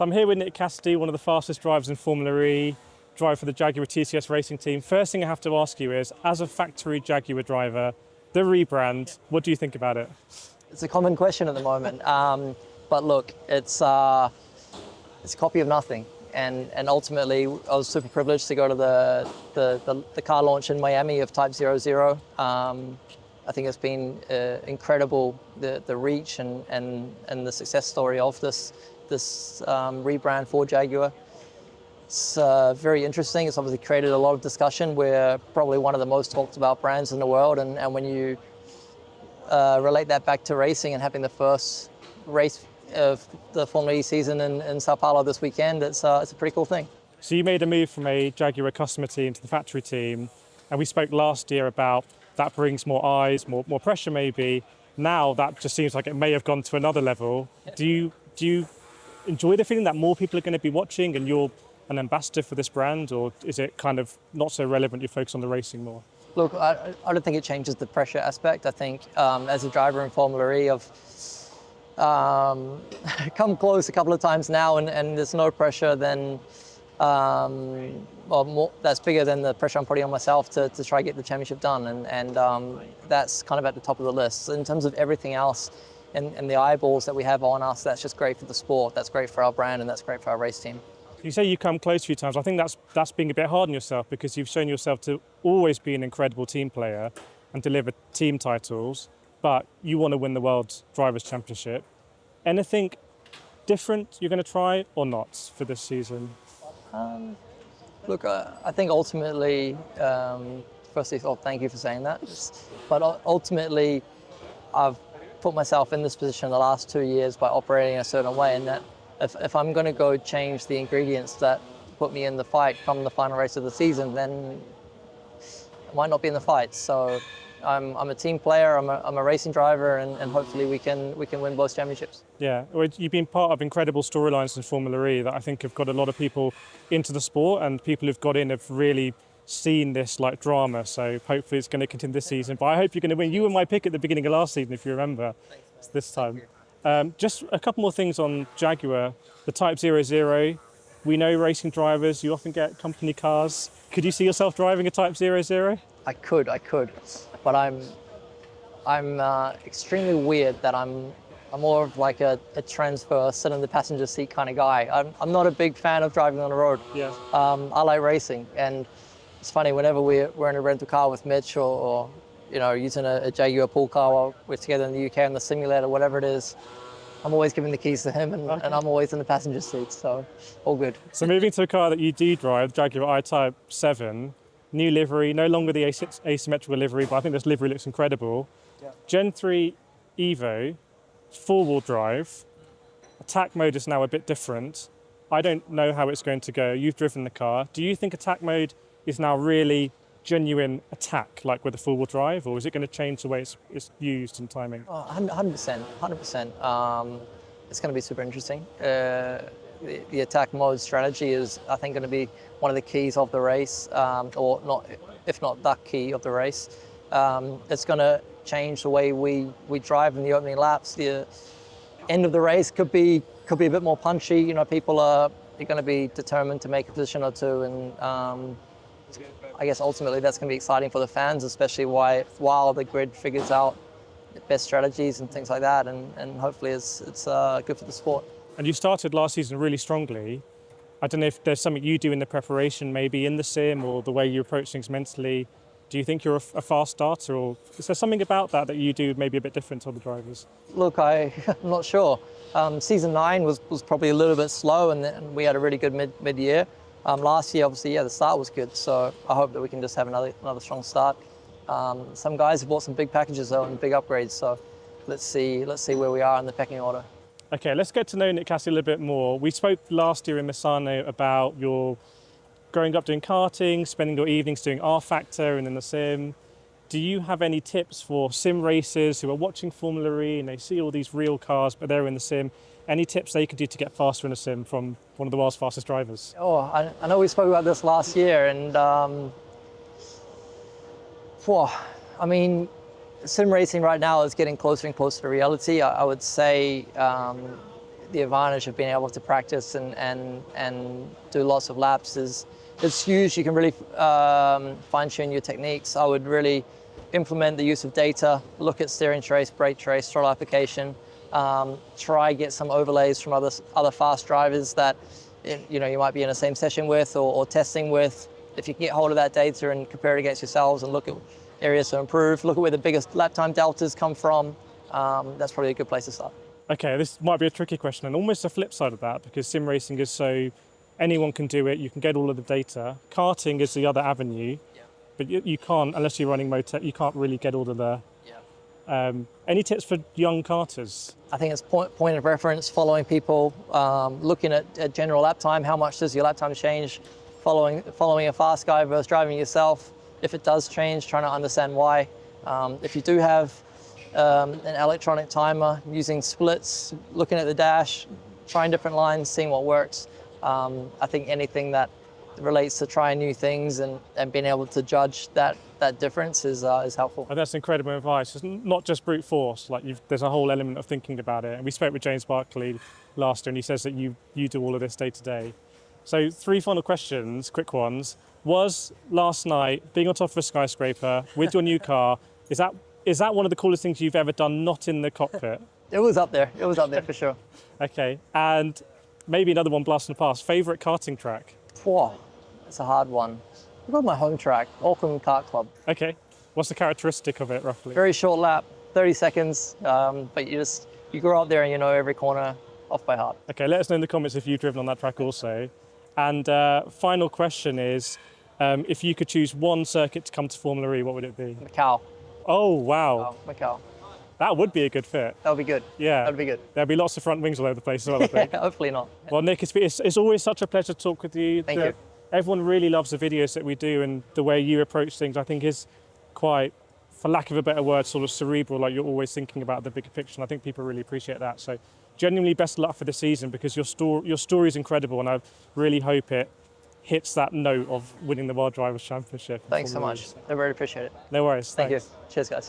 I'm here with Nick Cassidy, one of the fastest drivers in Formula E, driver for the Jaguar TCS racing team. First thing I have to ask you is, as a factory Jaguar driver, the rebrand, what do you think about it? It's a common question at the moment, but look, it's a copy of nothing. And ultimately, I was super privileged to go to the car launch in Miami of Type 00. I think it's been incredible, the reach and the success story of this rebrand for Jaguar. It's very interesting. It's obviously created a lot of discussion. We're probably one of the most talked about brands in the world, and when you relate that back to racing and having the first race of the Formula E season in Sao Paulo this weekend, it's a pretty cool thing. So you made a move from a Jaguar customer team to the factory team, and we spoke last year about that brings more eyes, more pressure maybe. Now that just seems like it may have gone to another level. Do you enjoy the feeling that more people are going to be watching and you're an ambassador for this brand, or is it kind of not so relevant, you focus on the racing more? Look, I don't think it changes the pressure aspect. I think as a driver in Formula E, I've come close a couple of times now, and there's no pressure then, that's bigger than the pressure I'm putting on myself to try to get the championship done, and that's kind of at the top of the list. In terms of everything else and the eyeballs that we have on us, that's just great for the sport, that's great for our brand, and that's great for our race team. You say you come close a few times. I think that's being a bit hard on yourself, because you've shown yourself to always be an incredible team player and deliver team titles, but you want to win the World Drivers' Championship. Anything different you're going to try or not for this season? Look, I think ultimately, firstly, thank you for saying that, but ultimately I've put myself in this position the last 2 years by operating a certain way, and that if I'm going to go change the ingredients that put me in the fight come the final race of the season, then I might not be in the fight. So I'm a team player, I'm a racing driver, and hopefully we can win both championships. Yeah, well, you've been part of incredible storylines in Formula E that I think have got a lot of people into the sport, and people who've got in have really seen this like drama. So hopefully it's going to continue this season. But I hope you're going to win. You were my pick at the beginning of last season, if you remember. Thanks, this time. Just a couple more things on Jaguar. The Type 00. We know racing drivers, you often get company cars. Could you see yourself driving a Type 00? I could, but I'm extremely weird that I'm more of like a transfer, sit in the passenger seat kind of guy. I'm not a big fan of driving on the road. Yeah. I like racing, and it's funny, whenever we're in a rental car with Mitch or using a Jaguar pool car while we're together in the UK on the simulator, whatever it is, I'm always giving the keys to him, and I'm always in the passenger seat, so all good. So moving to a car that you do drive, Jaguar I-Type 7, new livery, no longer the asymmetrical livery, but I think this livery looks incredible. Yeah. Gen 3 Evo, four-wheel drive. Attack mode is now a bit different. I don't know how it's going to go. You've driven the car. Do you think attack mode is now really genuine attack, like with a four-wheel drive, or is it going to change the way it's used in timing? 100%. It's going to be super interesting. The attack mode strategy is, I think, going to be one of the keys of the race, or not, if not the key of the race. It's going to change the way we drive in the opening laps. The end of the race could be a bit more punchy. People are going to be determined to make a position or two, and I guess ultimately that's going to be exciting for the fans, especially while the grid figures out the best strategies and things like that, and hopefully it's good for the sport. And you started last season really strongly. I don't know if there's something you do in the preparation, maybe in the sim, or the way you approach things mentally. Do you think you're a fast starter, or is there something about that you do maybe a bit different to other drivers? Look, I'm not sure. Season 9 was probably a little bit slow, and we had a really good mid-year. Last year, obviously, the start was good, so I hope that we can just have another strong start. Some guys have bought some big packages though and big upgrades, so let's see where we are in the pecking order. Okay, let's get to know Nick Cassidy a little bit more. We spoke last year in Misano about your growing up doing karting, spending your evenings doing R Factor and in the sim. Do you have any tips for sim racers who are watching Formula E and they see all these real cars, but they're in the sim? Any tips they can do to get faster in a sim from one of the world's fastest drivers? I know we spoke about this last year, and sim racing right now is getting closer and closer to reality. I would say the advantage of being able to practice and do lots of laps is huge. You can really fine-tune your techniques. I would really implement the use of data, look at steering trace, brake trace, throttle application, try get some overlays from other fast drivers that you might be in the same session with or testing with. If you can get hold of that data and compare it against yourselves and look at areas to improve, look at where the biggest lap time deltas come from, that's probably a good place to start. Okay, this might be a tricky question and almost a flip side of that, because sim racing is so anyone can do it, you can get all of the data. Karting is the other avenue, but you can't, unless you're running Motec, you can't really get all of the... any tips for young karters? I think it's point of reference, following people, looking at general lap time. How much does your lap time change following a fast guy versus driving yourself? If it does change, trying to understand why. If you do have an electronic timer, using splits, looking at the dash, trying different lines, seeing what works. I think anything that relates to trying new things and being able to judge that difference is helpful. And that's incredible advice. It's not just brute force. Like there's a whole element of thinking about it. And we spoke with James Barkley last year, and he says that you do all of this day to day. So 3 final questions, quick ones. Was last night being on top of a skyscraper with your new car? Is that one of the coolest things you've ever done? Not in the cockpit. It was up there. It was up there for sure. Okay, and maybe another one blast from the past. Favorite karting track? Whoa, that's a hard one. I've got my home track, Auckland Kart Club. Okay, what's the characteristic of it roughly? Very short lap, 30 seconds, but you go out there and you know every corner off by heart. Okay, let us know in the comments if you've driven on that track also. And final question is, if you could choose one circuit to come to Formula E, what would it be? Macau. Oh, wow. Macau. That would be a good fit. That would be good. Yeah. That would be good. There'd be lots of front wings all over the place as well, I think. Hopefully not. Well, Nick, it's always such a pleasure to talk with you. Thank you. Everyone really loves the videos that we do, and the way you approach things, I think, is quite, for lack of a better word, sort of cerebral, like you're always thinking about the bigger picture, and I think people really appreciate that. So genuinely best of luck for the season, because your story is incredible, and I really hope it hits that note of winning the World Drivers' Championship. Thanks so much. I really appreciate it. No worries. Thank Thanks. you. Cheers, guys.